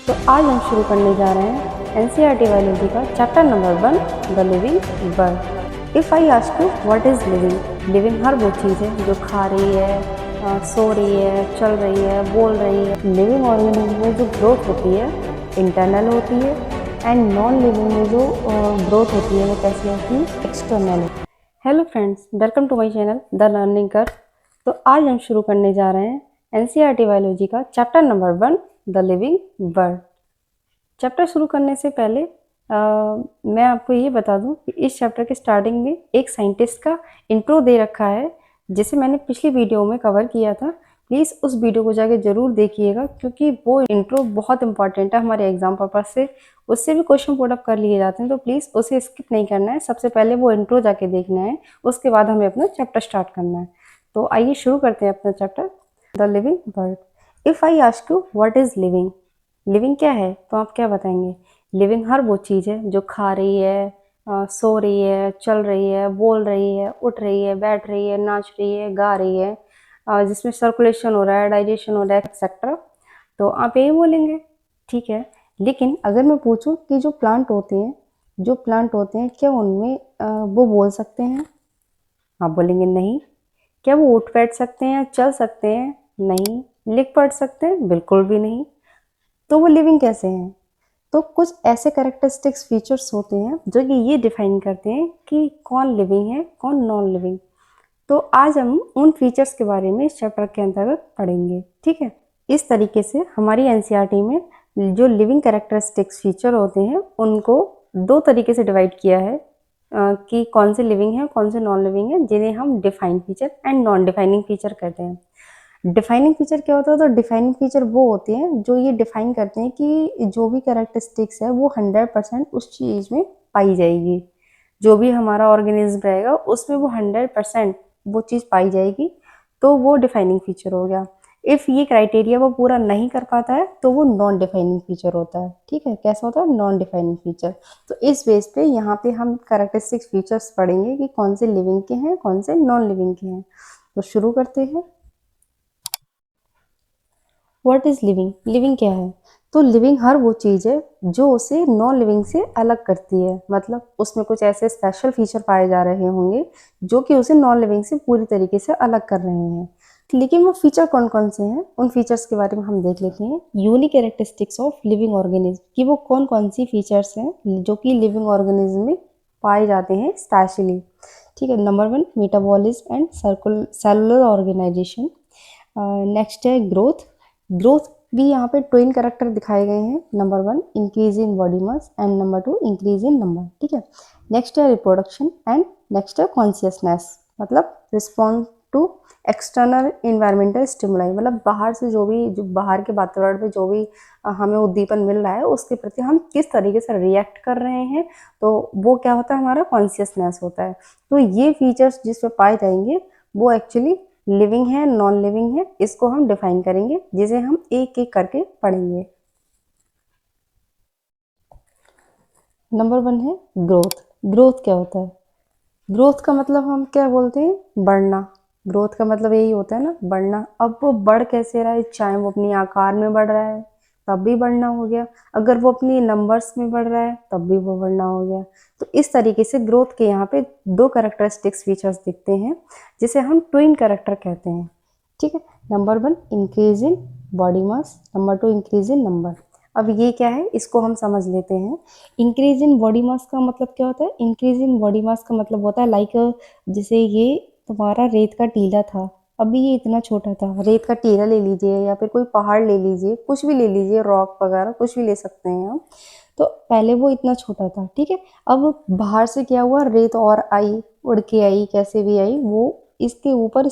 तो आज हम शुरू करने जा रहे हैं एनसीईआरटी बायोलॉजी का chapter number 1 the living world. If I ask you what is living, living हर वो चीज़ है जो खा रही है, सो रही है, चल रही है, बोल रही है। लिविंग ऑर्गेनिज्म में जो ग्रोथ होती है इंटरनल होती है, एंड नॉन लिविंग में जो ग्रोथ होती है वो कैसी होती है, external. Hello friends, welcome to my channel the learning curve. तो आज हम शुरू करने जा रहे हैं एनसीईआरटी बायोलॉजी का chapter number 1 the living world. Chapter शुरू करने से पहले मैं आपको ये बता दूं कि इस चैप्टर के स्टार्टिंग में एक साइंटिस्ट का इंट्रो दे रखा है, जिसे मैंने पिछली वीडियो में कवर किया था। प्लीज़ उस वीडियो को जाके ज़रूर देखिएगा, क्योंकि वो इंट्रो बहुत इंपॉर्टेंट है हमारे एग्जाम पर्पज से। उससे भी क्वेश्चन पुट अप कर लिए जाते हैं, तो प्लीज़ उसे स्किप नहीं करना है। सबसे पहले वो इंट्रो जाके देखना है, उसके बाद हमें अपना चैप्टर स्टार्ट करना है। तो आइए शुरू करते हैं अपना chapter the living world. If I ask you what is living, living क्या है, तो आप क्या बताएंगे? लिविंग हर वो चीज़ है जो खा रही है, सो रही है, चल रही है, बोल रही है, उठ रही है, बैठ रही है, नाच रही है, गा रही है, जिसमें सर्कुलेशन हो रहा है, डाइजेशन हो रहा है, एक्सेट्रा। तो आप यही बोलेंगे, ठीक है। लेकिन अगर मैं पूछूं कि जो प्लांट होते हैं क्या उनमें वो बोल सकते हैं? आप बोलेंगे नहीं। क्या वो उठ बैठ सकते हैं, चल सकते हैं? नहीं। लिख पढ़ सकते हैं? बिल्कुल भी नहीं। तो वो लिविंग कैसे हैं? तो कुछ ऐसे कैरेक्टरिस्टिक्स फीचर्स होते हैं जो कि ये डिफाइन करते हैं कि कौन लिविंग है, कौन नॉन लिविंग। तो आज हम उन फीचर्स के बारे में इस चैप्टर के अंतर्गत पढ़ेंगे, ठीक है। इस तरीके से हमारी एनसीईआरटी में जो लिविंग कैरेक्टरिस्टिक्स फीचर होते हैं उनको दो तरीके से डिवाइड किया है, कि कौन से लिविंग है, कौन से नॉन लिविंग है, जिन्हें हम defined feature and non defining feature कहते हैं। डिफाइनिंग फीचर क्या होता है? तो डिफाइनिंग फीचर वो होते हैं जो ये डिफाइन करते हैं कि जो भी कैरेक्टरिस्टिक्स है वो 100% उस चीज़ में पाई जाएगी। जो भी हमारा ऑर्गेनिज्म रहेगा उसमें वो 100% वो चीज़ पाई जाएगी, तो वो डिफाइनिंग फीचर हो गया। इफ़ ये क्राइटेरिया वो पूरा नहीं कर पाता है तो वो नॉन डिफाइनिंग फीचर होता है, ठीक है। कैसा होता है? Non defining feature. तो इस बेस पे यहाँ पे हम कैरेक्टरिस्टिक्स फीचर्स पढ़ेंगे कि कौन से लिविंग के हैं, कौन से नॉन लिविंग के हैं। तो शुरू करते हैं। व्हाट इज लिविंग, लिविंग क्या है? तो लिविंग हर वो चीज़ है जो उसे नॉन लिविंग से अलग करती है। मतलब उसमें कुछ ऐसे स्पेशल फीचर पाए जा रहे होंगे जो कि उसे नॉन लिविंग से पूरी तरीके से अलग कर रहे हैं। लेकिन वो फीचर कौन कौन से हैं, उन फीचर्स के बारे में हम देख लेते हैं। Unique characteristics of living organism, कि वो कौन कौन सी फीचर्स हैं जो कि लिविंग ऑर्गेनिज्म में पाए जाते हैं स्पेशली, ठीक है। Number 1 metabolism and cellular organisation. Next है ग्रोथ। ग्रोथ भी यहाँ पे ट्विन कैरेक्टर दिखाए गए हैं। Number 1 increase in body mass and number 2 increase in number, ठीक है। नेक्स्ट है रिप्रोडक्शन एंड नेक्स्ट है कॉन्शियसनेस, मतलब response to external environmental stimuli, मतलब बाहर से जो बाहर के वातावरण में जो भी हमें उद्दीपन मिल रहा है उसके प्रति हम किस तरीके से रिएक्ट कर रहे हैं, तो वो क्या होता है, हमारा कॉन्शियसनेस होता है। तो ये फीचर्स जिसमें पाए जाएंगे वो एक्चुअली लिविंग है, नॉन लिविंग है, इसको हम डिफाइन करेंगे, जिसे हम एक एक करके पढ़ेंगे। नंबर 1 है ग्रोथ। ग्रोथ क्या होता है? ग्रोथ का मतलब हम क्या बोलते हैं? बढ़ना। ग्रोथ का मतलब यही होता है ना, बढ़ना। अब वो बढ़ कैसे रहा है? चाहे वो अपनी आकार में बढ़ रहा है तब भी बढ़ना हो गया, अगर वो अपनी नंबर्स में बढ़ रहा है तब भी वो बढ़ना हो गया। तो इस तरीके से ग्रोथ के यहाँ पे दो कैरेक्टरिस्टिक्स फीचर्स दिखते हैं, जिसे हम ट्विन कैरेक्टर कहते हैं, ठीक है। Number 1 increase in body mass, number 2 increase in number. अब ये क्या है, इसको हम समझ लेते हैं। इंक्रीज इन बॉडी मास का मतलब क्या होता है? इंक्रीज इन बॉडी मास का मतलब होता है लाइक, जैसे ये तुम्हारा रेत का टीला था, अभी ये इतना छोटा था। रेत का टीला ले लीजिए या फिर कोई पहाड़ ले लीजिए, कुछ भी ले लीजिए, रॉक वगैरह कुछ भी ले सकते हैं हम। तो पहले वो इतना छोटा था, ठीक है। अब बाहर से क्या हुआ, रेत और आई, उड़ के आई, कैसे भी आई, वो इसके ऊपर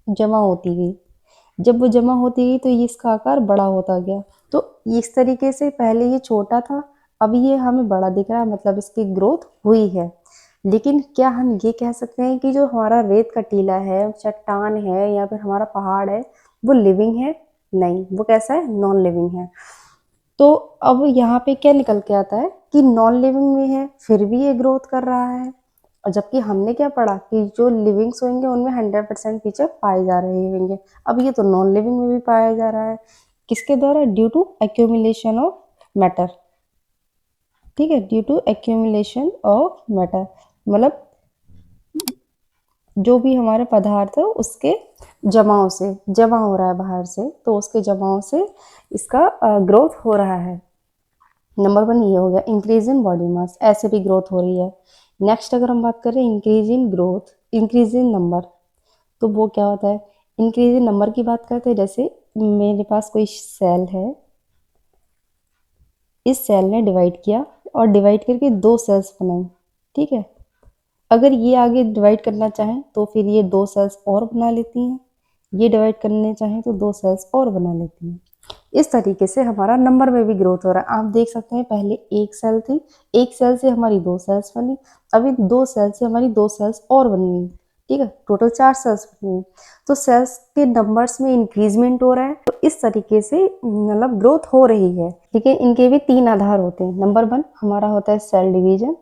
जमा होती गई। जब वो जमा होती गई तो ये इसका आकार बड़ा होता गया। तो इस तरीके से पहले ये छोटा था, अब ये हमें बड़ा दिख रहा है, मतलब इसकी ग्रोथ हुई है। लेकिन क्या हम ये कह सकते हैं कि जो हमारा रेत का टीला है, चट्टान है या फिर हमारा पहाड़ है, वो लिविंग है? नहीं, वो कैसा है? नॉन लिविंग है। तो अब यहाँ पे क्या निकल के आता है कि नॉन लिविंग में है फिर भी ये ग्रोथ कर रहा है, और जबकि हमने क्या पढ़ा कि जो लिविंग्स होंगे उनमें 100% फीचर पाए जा रहे होंगे। अब ये तो नॉन लिविंग में भी पाया जा रहा है। किसके द्वारा? Due to accumulation of matter. ठीक है, due to accumulation of matter, मतलब जो भी हमारे पदार्थ है उसके जमाव से, जमा हो रहा है बाहर से, तो उसके जमाव से इसका ग्रोथ हो रहा है। नंबर 1 ये हो गया। इंक्रीज इन बॉडी मास, ऐसे भी ग्रोथ हो रही है। नेक्स्ट अगर हम बात करें increase in growth, increase in number, तो वो क्या होता है? इंक्रीज इन नंबर की बात करते हैं। जैसे मेरे पास कोई सेल है, इस सेल ने डिवाइड किया और डिवाइड करके 2 सेल्स बनाए। ठीक है, अगर ये आगे डिवाइड करना चाहें तो फिर ये 2 सेल्स और बना लेती हैं, ये डिवाइड करने चाहें तो 2 सेल्स और बना लेती हैं। इस तरीके से हमारा नंबर में भी ग्रोथ हो रहा है। आप देख सकते हैं पहले एक सेल थी, एक सेल से हमारी 2 सेल्स बनी, अभी 2 सेल से हमारी 2 सेल्स और बनी। ठीक है, टोटल 4 सेल्स बनी। तो सेल्स के नंबर्स में इंक्रीजमेंट हो रहा है, तो इस तरीके से मतलब ग्रोथ हो रही है। लेकिन इनके भी 3 आधार होते हैं। नंबर 1 हमारा होता है सेल डिवीजन,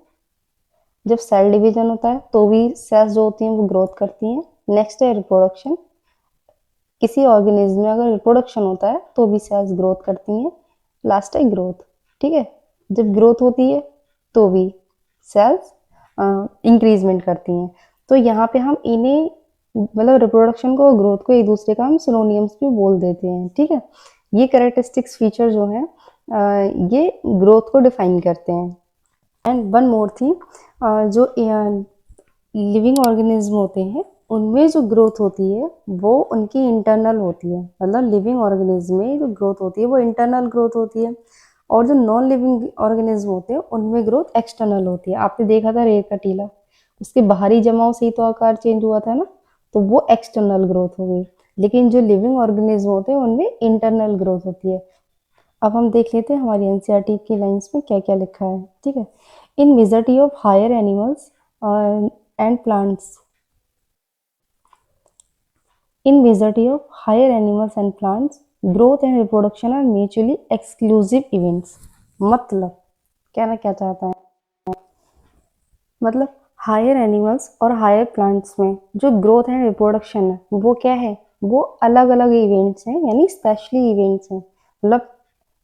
जब सेल डिवीजन होता है तो भी सेल्स जो होती हैं वो ग्रोथ करती हैं। नेक्स्ट है रिप्रोडक्शन, किसी ऑर्गेनिज्म में अगर रिप्रोडक्शन होता है तो भी सेल्स ग्रोथ करती हैं। लास्ट है ग्रोथ। ठीक है, जब ग्रोथ होती है तो भी सेल्स इंक्रीजमेंट करती हैं। तो यहाँ पे हम इन्हें मतलब रिप्रोडक्शन को, ग्रोथ को एक दूसरे का हम सिनोनियम्स भी बोल देते हैं। ठीक है, ये कैरेक्टरिस्टिक्स फीचर जो हैं ये ग्रोथ को डिफाइन करते हैं। एंड वन मोर थिंग, जो लिविंग ऑर्गेनिज्म होते हैं उनमें जो ग्रोथ होती है वो उनकी इंटरनल होती है। मतलब लिविंग ऑर्गेनिज्म में जो ग्रोथ होती है वो इंटरनल ग्रोथ होती है, और जो नॉन लिविंग ऑर्गेनिज्म होते हैं उनमें ग्रोथ एक्सटर्नल होती है। आपने देखा था रेत का टीला, उसके बाहरी जमाव से ही तो आकार चेंज हुआ था ना, तो वो एक्सटर्नल ग्रोथ हो गई। लेकिन जो लिविंग ऑर्गेनिज्म होते हैं उनमें इंटरनल ग्रोथ होती है। अब हम देख लेते हैं हमारी एनसीईआरटी की लाइंस में क्या क्या लिखा है। ठीक है, in majority of higher animals and plants, in majority of higher animals and plants, growth and reproduction are mutually exclusive events। मतलब कहना क्या चाहता है? मतलब हायर एनिमल्स और हायर प्लांट्स में जो ग्रोथ एंड रिप्रोडक्शन है वो क्या है? वो अलग अलग इवेंट्स हैं, यानी स्पेशली इवेंट्स हैं। मतलब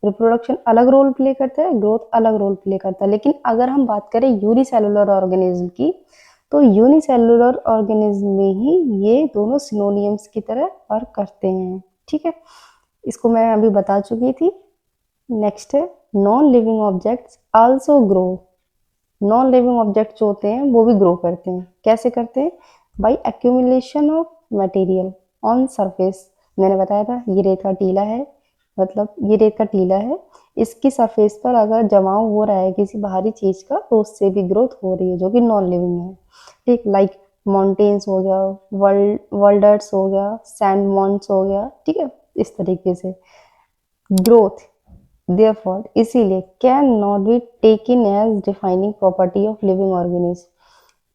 रिप्रोडक्शन अलग रोल प्ले करता है, ग्रोथ अलग रोल प्ले करता है। लेकिन अगर हम बात करें यूनिसेलुलर ऑर्गेनिज्म की, तो यूनिसेलुलर ऑर्गेनिज्म में ही ये दोनों सिनोनियम्स की तरह वर्क करते हैं। ठीक है, इसको मैं अभी बता चुकी थी। नेक्स्ट है non living objects also grow. Non living object जो होते हैं वो भी ग्रो करते हैं। कैसे करते हैं? By accumulation of material on surface. मैंने बताया था ये रेत का टीला है, मतलब ये रेत का टीला है, इसकी सरफेस पर अगर जमाव हो रहा है किसी बाहरी चीज का तो उससे भी ग्रोथ हो रही है, जो कि नॉन लिविंग है। ठीक, लाइक माउंटेन्स हो गया, वर्ल्डर्स हो गया, सैंड मॉन्स हो गया। ठीक है, इस तरीके से ग्रोथ therefore इसीलिए can not be taken as defining property of living organism.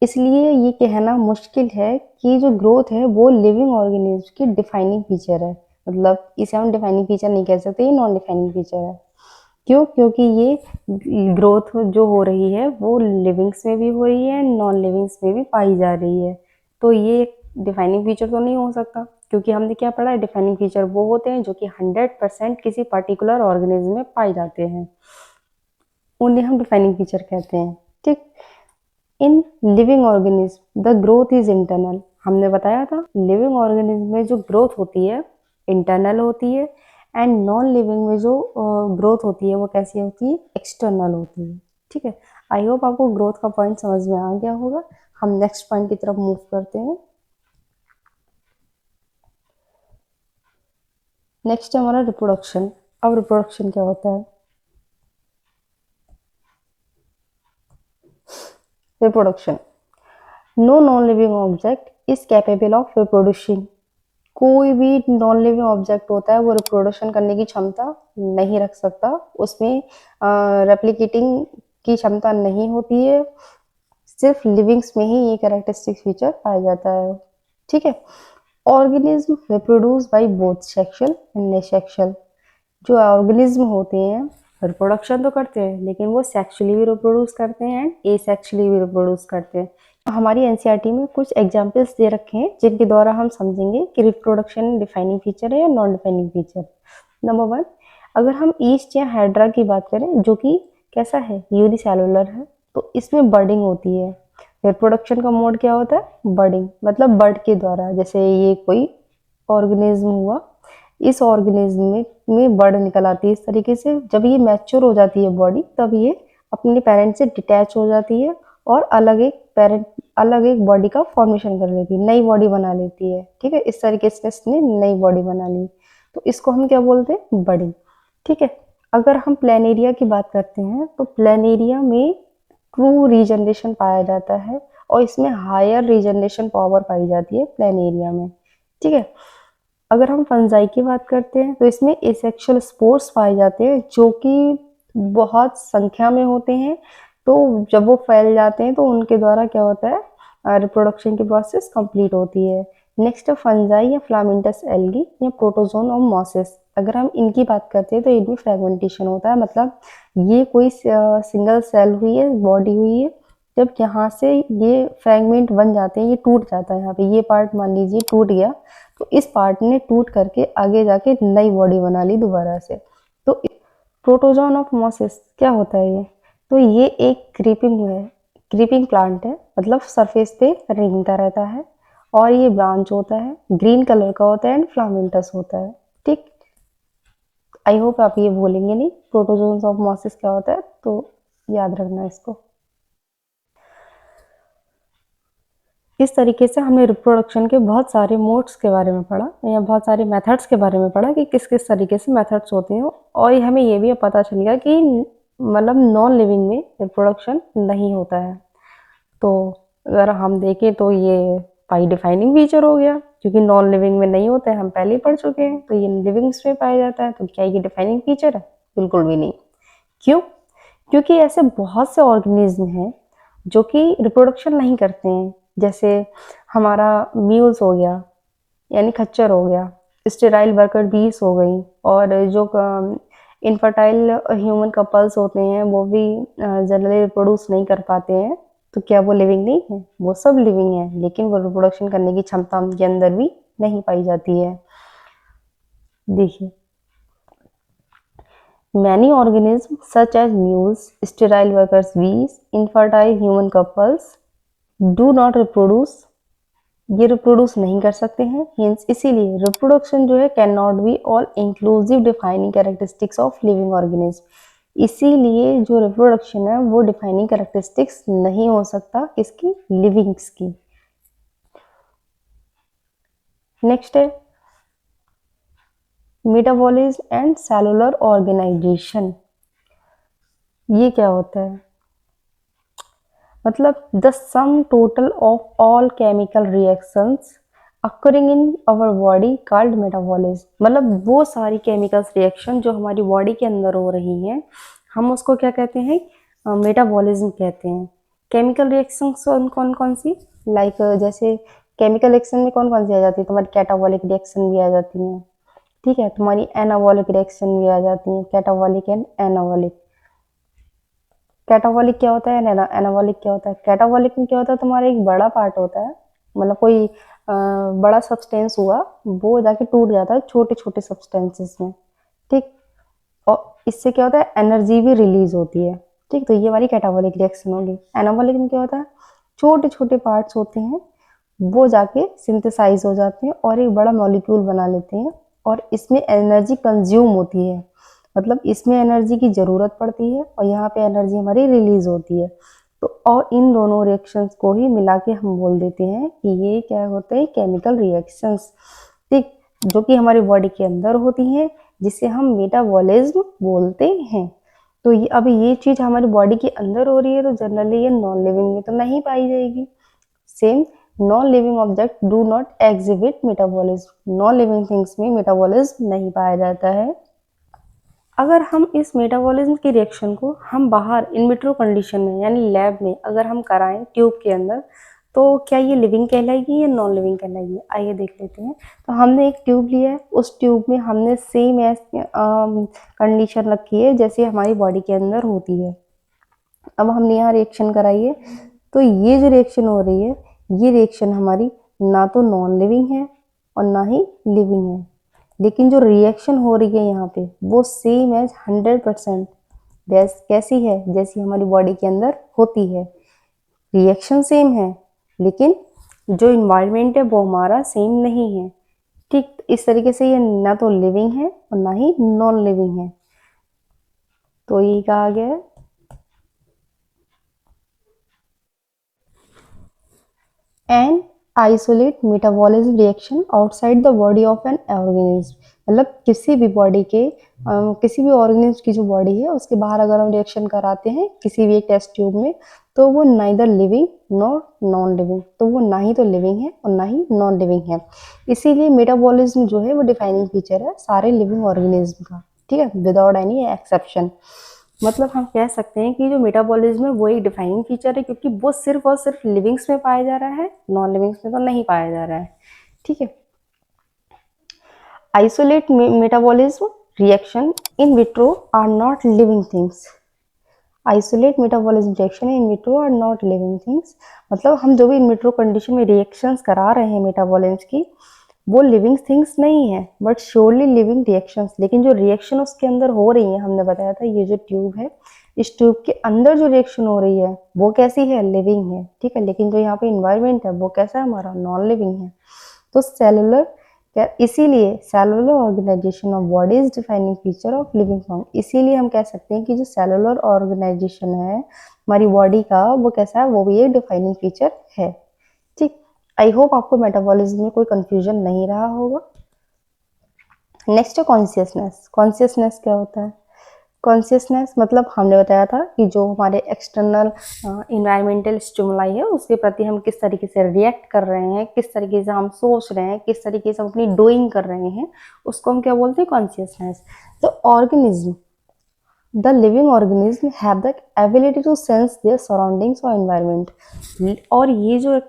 इसलिए ये कहना मुश्किल है कि जो ग्रोथ है वो लिविंग ऑर्गेनिज्म की डिफाइनिंग फीचर है। मतलब इसे हम डिफाइनिंग फीचर नहीं कह सकते, ये नॉन डिफाइनिंग फीचर है। क्यों? क्योंकि ये ग्रोथ जो हो रही है वो लिविंग्स में भी हो रही है, नॉन लिविंग्स में भी पाई जा रही है। तो ये डिफाइनिंग फीचर तो नहीं हो सकता, क्योंकि हमने क्या पढ़ा है, डिफाइनिंग फीचर वो होते हैं जो कि 100% किसी पर्टिकुलर ऑर्गेनिज्म में पाए जाते हैं, उन्हें हम डिफाइनिंग फीचर कहते हैं। ठीक, in living organism the growth is internal. हमने बताया था लिविंग ऑर्गेनिज्म में जो ग्रोथ होती है इंटरनल होती है, एंड नॉन लिविंग में जो ग्रोथ होती है वो कैसी होती है? एक्सटर्नल होती है। ठीक है, आई होप आपको ग्रोथ का पॉइंट समझ में आ गया होगा। हम नेक्स्ट पॉइंट की तरफ मूव करते हैं। नेक्स्ट है हमारा रिप्रोडक्शन। अब रिप्रोडक्शन क्या होता है? Reproduction, no non living object is capable of reproducing. कोई भी नॉन लिविंग ऑब्जेक्ट होता है वो रिप्रोडक्शन करने की क्षमता नहीं रख सकता, उसमें रेप्लिकेटिंग की क्षमता नहीं होती है। सिर्फ लिविंग्स में ही ये कैरेक्टरिस्टिक फीचर पाया जाता है। ठीक है, organism reproduce by both sexual and asexual. जो ऑर्गेनिज्म होते हैं रिप्रोडक्शन तो करते हैं, लेकिन वो सेक्सुअली भी रिप्रोड्यूस करते हैं एंड एसेक्सुअली भी रिप्रोड्यूस करते हैं। हमारी एनसीईआरटी में कुछ एग्जाम्पल्स दे रखे हैं जिनके द्वारा हम समझेंगे कि रिप्रोडक्शन डिफाइनिंग फीचर है या नॉन डिफाइनिंग फीचर। नंबर 1, अगर हम ईस्ट या हाइड्रा की बात करें जो कि कैसा है, यूनिसेलुलर है, तो इसमें बर्डिंग होती है। रिप्रोडक्शन का मोड क्या होता है, बर्डिंग, मतलब बर्ड के द्वारा। जैसे ये कोई ऑर्गेनिज्म हुआ, इस ऑर्गेनिज्म में बर्ड निकल आती है। इस तरीके से जब ये मैच्योर हो जाती है बॉडी, तब ये अपने पेरेंट से डिटैच हो जाती है और अलग एक बॉडी का फॉर्मेशन कर लेती है, नई बॉडी बना लेती है। ठीक है, इस तरीके से इसने नई बॉडी बना ली, तो इसको हम क्या बोलते हैं, बर्डिंग। ठीक है, अगर हम प्लेनेरिया की बात करते हैं तो प्लेनेरिया में ट्रू रीजनरेशन पाया जाता है और इसमें हायर रीजनरेशन पावर पाई जाती है प्लेनेरिया में। ठीक है, अगर हम फंजाई की बात करते हैं तो इसमें एसेक्सुअल स्पोर्स पाए जाते हैं जो कि बहुत संख्या में होते हैं। तो जब वो फैल जाते हैं तो उनके द्वारा क्या होता है, रिप्रोडक्शन की प्रोसेस कंप्लीट होती है। नेक्स्ट है फंजाई या फ्लामेंटस एल्गी या प्रोटोजोन और मॉसेस। अगर हम इनकी बात करते हैं तो इनमें फ्रेगमेंटेशन होता है, मतलब ये कोई सिंगल सेल हुई है, बॉडी हुई है, जब यहाँ से ये फ्रेगमेंट बन जाते हैं, ये टूट जाता है, यहाँ पे ये पार्ट मान लीजिए टूट गया, तो इस पार्ट ने टूट करके आगे जाके नई बॉडी बना ली दोबारा से। तो प्रोटोजोन ऑफ मॉसेस क्या होता है ये, तो ये एक क्रीपिंग प्लांट है, मतलब सरफेस पे रेंगता रहता है और ये ब्रांच होता है, ग्रीन कलर का होता है एंड फ्लामेंटस होता है। ठीक, आई होप आप ये बोलेंगे नहीं प्रोटोजोन्स ऑफ मॉसेस क्या होता है, तो याद रखना इसको। इस तरीके से हमने रिप्रोडक्शन के बहुत सारे मोड्स के बारे में पढ़ा या बहुत सारे मेथड्स के बारे में पढ़ा कि किस किस तरीके से मेथड्स होते हैं, और हमें ये भी पता चल गया कि मतलब नॉन लिविंग में रिप्रोडक्शन नहीं होता है। तो अगर हम देखें तो ये पाई डिफाइनिंग फीचर हो गया, क्योंकि नॉन लिविंग में नहीं होता है, हम पहले ही पढ़ चुके हैं। तो ये लिविंग्स में पाया जाता है, तो क्या ये डिफाइनिंग फीचर है, बिल्कुल भी नहीं। क्यों, क्योंकि ऐसे बहुत से ऑर्गेनिज्म हैं जो कि रिप्रोडक्शन नहीं करते हैं। जैसे हमारा म्यूल्स हो गया, यानी खच्चर हो गया, स्टेराइल वर्कर बीस हो गई, और जो इनफर्टाइल ह्यूमन कपल्स होते हैं वो भी जनरली रिप्रोड्यूस नहीं कर पाते हैं। तो क्या वो लिविंग नहीं है, वो सब लिविंग है, लेकिन वो रिप्रोडक्शन करने की क्षमता उनके अंदर भी नहीं पाई जाती है। देखिए, many organisms such as mules, sterile workers bees, infertile human couples do not reproduce, ये रिप्रोड्यूस नहीं कर सकते हैं। Hence, इसीलिए रिप्रोडक्शन जो है can not be all inclusive defining characteristics of living organism. इसीलिए जो रिप्रोडक्शन है वो डिफाइनिंग कैरेक्टरिस्टिक्स नहीं हो सकता किसकी, लिविंग्स की। नेक्स्ट है मेटाबॉलिज्म एंड सेलुलर ऑर्गेनाइजेशन। ये क्या होता है, मतलब the sum total of all chemical reactions occurring in our body called metabolism. मतलब वो सारी केमिकल्स रिएक्शन जो हमारी बॉडी के अंदर हो रही हैं, हम उसको क्या कहते हैं, मेटाबॉलिज्म कहते हैं। केमिकल रिएक्शंस कौन कौन सी, लाइक जैसे केमिकल रिएक्शन में कौन कौन सी आ जाती है, तुम्हारी कैटाबॉलिक रिएक्शन भी आ जाती हैं। ठीक है, तुम्हारी एनाबॉलिक रिएक्शन भी आ जाती है, कैटाबॉलिक एंड एनाबॉलिक। कैटाबॉलिक क्या होता है, एनाबॉलिक क्या होता है। कैटाबॉलिक में क्या होता है, तुम्हारा एक बड़ा पार्ट होता है, मतलब कोई बड़ा सब्सटेंस हुआ, वो जाके टूट जाता है छोटे छोटे सब्सटेंसेस में। ठीक, और इससे क्या होता है, एनर्जी भी रिलीज होती है। ठीक, तो ये हमारी कैटाबॉलिक रिएक्शन होगी। एनाबॉलिक में क्या होता है, छोटे छोटे पार्ट्स होते हैं, वो जाके सिंथेसाइज हो जाते हैं और एक बड़ा मॉलिक्यूल बना लेते हैं, और इसमें एनर्जी कंज्यूम होती है, मतलब इसमें एनर्जी की ज़रूरत पड़ती है और यहाँ पे एनर्जी हमारी रिलीज होती है। तो और इन दोनों रिएक्शंस को ही मिला के हम बोल देते हैं कि ये क्या होते हैं, केमिकल रिएक्शंस। ठीक, जो कि हमारी बॉडी के अंदर होती हैं, जिसे हम मेटाबॉलिज्म बोलते हैं। तो ये अब ये चीज़ हमारी बॉडी के अंदर हो रही है, तो जनरली ये नॉन लिविंग में तो नहीं पाई जाएगी। Same, non living object do not exhibit metabolism. Non living things में मेटाबॉलिज्म नहीं पाया जाता है। अगर हम इस मेटाबॉलिज्म की रिएक्शन को हम बाहर इन विट्रो कंडीशन में यानी लैब में अगर हम कराएं ट्यूब के अंदर, तो क्या ये लिविंग कहलाएगी या नॉन लिविंग कहलाएगी, आइए देख लेते हैं। तो हमने एक ट्यूब लिया है, उस ट्यूब में हमने सेम एज कंडीशन रखी है जैसे हमारी बॉडी के अंदर होती है। अब हमने यहाँ रिएक्शन कराई है, तो ये जो रिएक्शन हो रही है, ये रिएक्शन हमारी ना तो नॉन लिविंग है और ना ही लिविंग है। लेकिन जो रिएक्शन हो रही है यहाँ पे वो सेम एज 100% कैसी है, जैसी हमारी बॉडी के अंदर होती है। रिएक्शन सेम है लेकिन जो इन्वायरमेंट है वो हमारा सेम नहीं है। ठीक, इस तरीके से ये ना तो लिविंग है और ना ही नॉन लिविंग है। तो ये कहा गया है an isolate metabolism reaction outside the body of an organism. मतलब किसी भी बॉडी के किसी भी ऑर्गेनिज्म की जो बॉडी है उसके बाहर अगर हम रिएक्शन कराते हैं किसी भी एक टेस्ट ट्यूब में, तो वो neither living nor non living, तो वो ना ही तो लिविंग है और ना ही नॉन लिविंग है। इसीलिए मेटाबॉलिज्म जो है वो डिफाइनिंग फीचर है सारे लिविंग ऑर्गेनिज्म का, ठीक है, विदाउट एनी एक्सेप्शन। मतलब हम कह सकते हैं कि जो मेटाबॉलिज्म है वो एक डिफाइनिंग फीचर है, क्योंकि वो सिर्फ और सिर्फ लिविंग्स में पाया जा रहा है, नॉन लिविंग्स में तो नहीं पाया जा रहा है। ठीक है, isolate metabolism reaction in vitro are not living things. Isolate metabolism reaction in vitro are not living things, मतलब हम जो भी इन विट्रो कंडीशन में रिएक्शंस करा रहे हैं मेटाबॉलिज्म की, वो लिविंग थिंग्स नहीं है बट श्योरली लिविंग रिएक्शंस। लेकिन जो रिएक्शन उसके अंदर हो रही है, हमने बताया था ये जो ट्यूब है, इस ट्यूब के अंदर जो रिएक्शन हो रही है वो कैसी है, लिविंग है। ठीक है, लेकिन जो यहाँ पे इन्वायरमेंट है वो कैसा है, हमारा नॉन लिविंग है। तो सेलुलर, इसीलिए cellular organisation of body is defining feature of living form. इसीलिए हम कह सकते हैं कि जो सेलुलर ऑर्गेनाइजेशन है हमारी बॉडी का, वो कैसा है, वो भी एक डिफाइनिंग फीचर है। ठीक, आई होप आपको मेटाबॉलिज्म में कोई कंफ्यूजन नहीं रहा होगा। नेक्स्ट है कॉन्शियसनेस। कॉन्शियसनेस क्या होता है? कॉन्शियसनेस मतलब हमने बताया था कि जो हमारे एक्सटर्नल इन्वायरमेंटल स्टिमुलाई है उसके प्रति हम किस तरीके से रिएक्ट कर रहे हैं, किस तरीके से हम सोच रहे हैं, किस तरीके से हम अपनी डूइंग कर रहे हैं, उसको हम क्या बोलते हैं, कॉन्शियसनेस। तो organism, the living organism have the ability to sense their surroundings और एनवायरनमेंट। और ये जो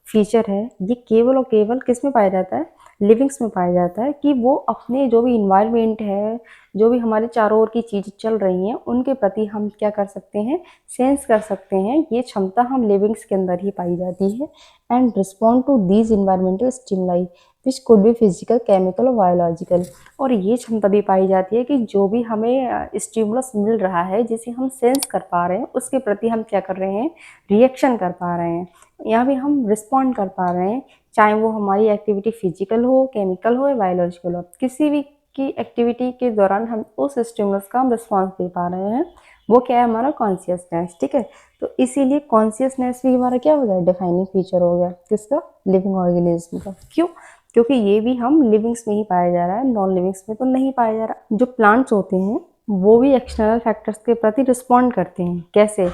फीचर है ये केवल और केवल किस में पाया जाता है, लिविंग्स में पाया जाता है, कि वो अपने जो भी इन्वायरमेंट है, जो भी हमारे चारों ओर की चीज़ें चल रही हैं उनके प्रति हम क्या कर सकते हैं, सेंस कर सकते हैं। ये क्षमता हम लिविंग्स के अंदर ही पाई जाती है। And respond to these environmental stimuli which could be physical, chemical और बायोलॉजिकल। और ये क्षमता भी पाई जाती है कि जो भी हमें स्टिमुलस मिल रहा है, जिसे हम सेंस कर पा रहे हैं, उसके प्रति हम क्या कर रहे हैं, रिएक्शन कर पा रहे हैं, या भी हम रिस्पॉन्ड कर पा रहे हैं। चाहे वो हमारी एक्टिविटी फिजिकल हो, केमिकल हो या बायोलॉजिकल हो, किसी भी की एक्टिविटी के दौरान हम उस स्टिमुलस का हम रिस्पॉन्स दे पा रहे हैं, वो क्या है, हमारा कॉन्शियसनेस। ठीक है, तो इसीलिए कॉन्शियसनेस भी हमारा क्या हो गया, डिफाइनिंग फीचर हो गया, किसका, लिविंग ऑर्गेनिज्म का। क्यों? क्योंकि ये भी हम लिविंग्स में ही पाया जा रहा है, नॉन लिविंग्स में तो नहीं पाया जा रहा। जो प्लांट्स होते हैं वो भी एक्सटर्नल फैक्टर्स के प्रति रिस्पॉन्ड करते हैं। कैसे?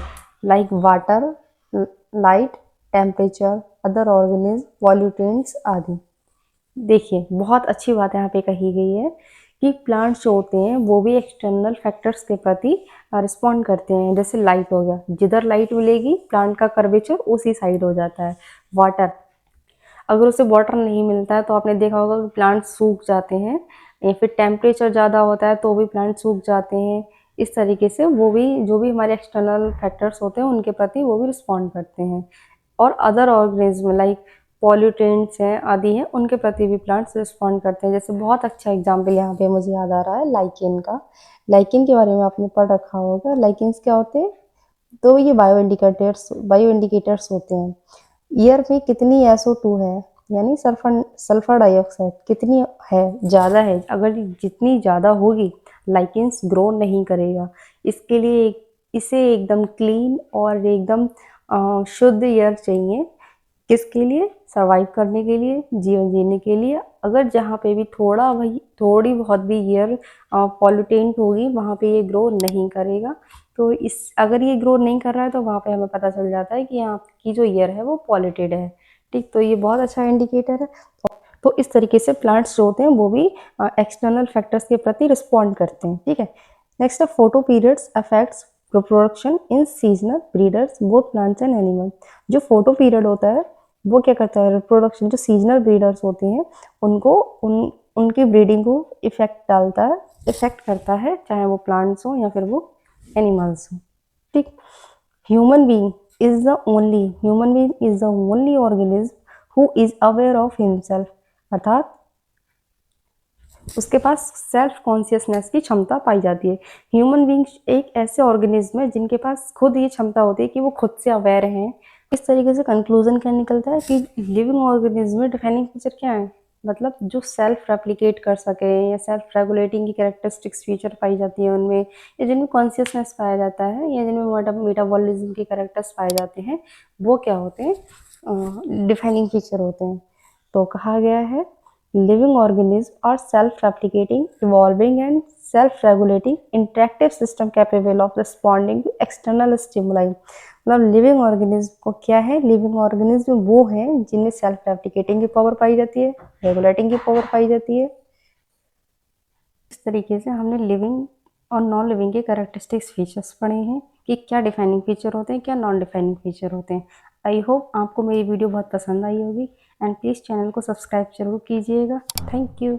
Like water, light, temperature, other organism, pollutants आदि। देखिए, बहुत अच्छी बात यहाँ पे कही गई है कि प्लांट्स जो होते हैं वो भी एक्सटर्नल फैक्टर्स के प्रति रिस्पॉन्ड करते हैं। जैसे लाइट हो गया, जिधर लाइट मिलेगी प्लांट का कर्वेचर उसी साइड हो जाता है। वाटर, अगर उसे वाटर नहीं मिलता है तो आपने देखा होगा कि प्लांट सूख जाते हैं, या फिर टेम्परेचर ज़्यादा होता है तो भी प्लांट सूख जाते हैं। इस तरीके से वो भी जो भी हमारे एक्सटर्नल फैक्टर्स होते हैं उनके प्रति वो भी रिस्पॉन्ड करते हैं। और अदर ऑर्गेनिज्म लाइक पॉल्यूटेंट्स हैं आदि हैं, उनके प्रति भी प्लांट्स रिस्पॉन्ड करते हैं। जैसे बहुत अच्छा एग्जाम्पल यहाँ पे मुझे याद आ रहा है लाइकेन का। लाइकेन के बारे में आपने पढ़ रखा होगा। लाइकेन्स क्या होते हैं? तो ये बायो इंडिकेटर्स होते हैं। ईयर में कितनी SO2 है, यानी सल्फर डाइऑक्साइड कितनी है, ज़्यादा है। अगर जितनी ज़्यादा होगी लाइकेन्स ग्रो नहीं करेगा। इसके लिए इसे एकदम क्लीन और एकदम शुद्ध एयर चाहिए। किसके लिए? सर्वाइव करने के लिए, जीवन जीने के लिए। अगर जहाँ पे भी थोड़ी बहुत भी एयर पॉल्यूटेंट होगी वहाँ पे ये ग्रो नहीं करेगा। तो अगर ये ग्रो नहीं कर रहा है तो वहाँ पे हमें पता चल जाता है कि यहाँ की जो एयर है वो पॉल्यूटेड है। ठीक, तो ये बहुत अच्छा इंडिकेटर है। तो इस तरीके से प्लांट्स जो होते हैं वो भी एक्सटर्नल फैक्टर्स के प्रति रिस्पॉन्ड करते हैं। ठीक है, नेक्स्ट है photo periods affects reproduction in seasonal breeders both plants and animal. जो फोटो पीरियड होता है वो क्या करता है, रिप्रोडक्शन, जो सीजनल ब्रीडर्स होते हैं उनको उनकी ब्रीडिंग को इफेक्ट करता है, चाहे वो प्लांट्स हो या फिर वो एनिमल्स हो। ठीक, human being is the only organism who is aware of himself. अर्थात उसके पास सेल्फ कॉन्शियसनेस की क्षमता पाई जाती है। ह्यूमन बींग्स एक ऐसे ऑर्गेनिज्म है जिनके पास खुद ये क्षमता होती है कि वो खुद से अवेयर हैं। इस तरीके से कंक्लूजन क्या निकलता है कि लिविंग ऑर्गेनिज्म में डिफाइनिंग फीचर क्या है, मतलब जो सेल्फ रेप्लिकेट कर सके या सेल्फ रेगुलेटिंग की कैरेक्टरिस्टिक्स फीचर पाई जाती है उनमें, या जिनमें कॉन्शियसनेस पाया जाता है, या जिनमें मेटाबॉलिज्म के कैरेक्टर्स पाए जाते हैं, वो क्या होते हैं, डिफाइनिंग फीचर होते हैं। तो कहा गया है living organisms are self-replicating, evolving and self-regulating interactive system capable of responding to external stimuli। मतलब लिविंग ऑर्गेनिज्म को क्या है, लिविंग ऑर्गेनिज्म वो है जिनमें सेल्फ रेप्लिकेटिंग की पावर पाई जाती है, रेगुलेटिंग की पावर पाई जाती है। इस तरीके से हमने लिविंग और नॉन लिविंग के कैरेक्टरिस्टिक्स फीचर्स पढ़े हैं कि क्या डिफाइनिंग फीचर होते हैं, क्या नॉन डिफाइनिंग फीचर होते हैं। आई होप आपको मेरी वीडियो बहुत पसंद आई होगी एंड प्लीज़ चैनल को सब्सक्राइब जरूर कीजिएगा। Thank you.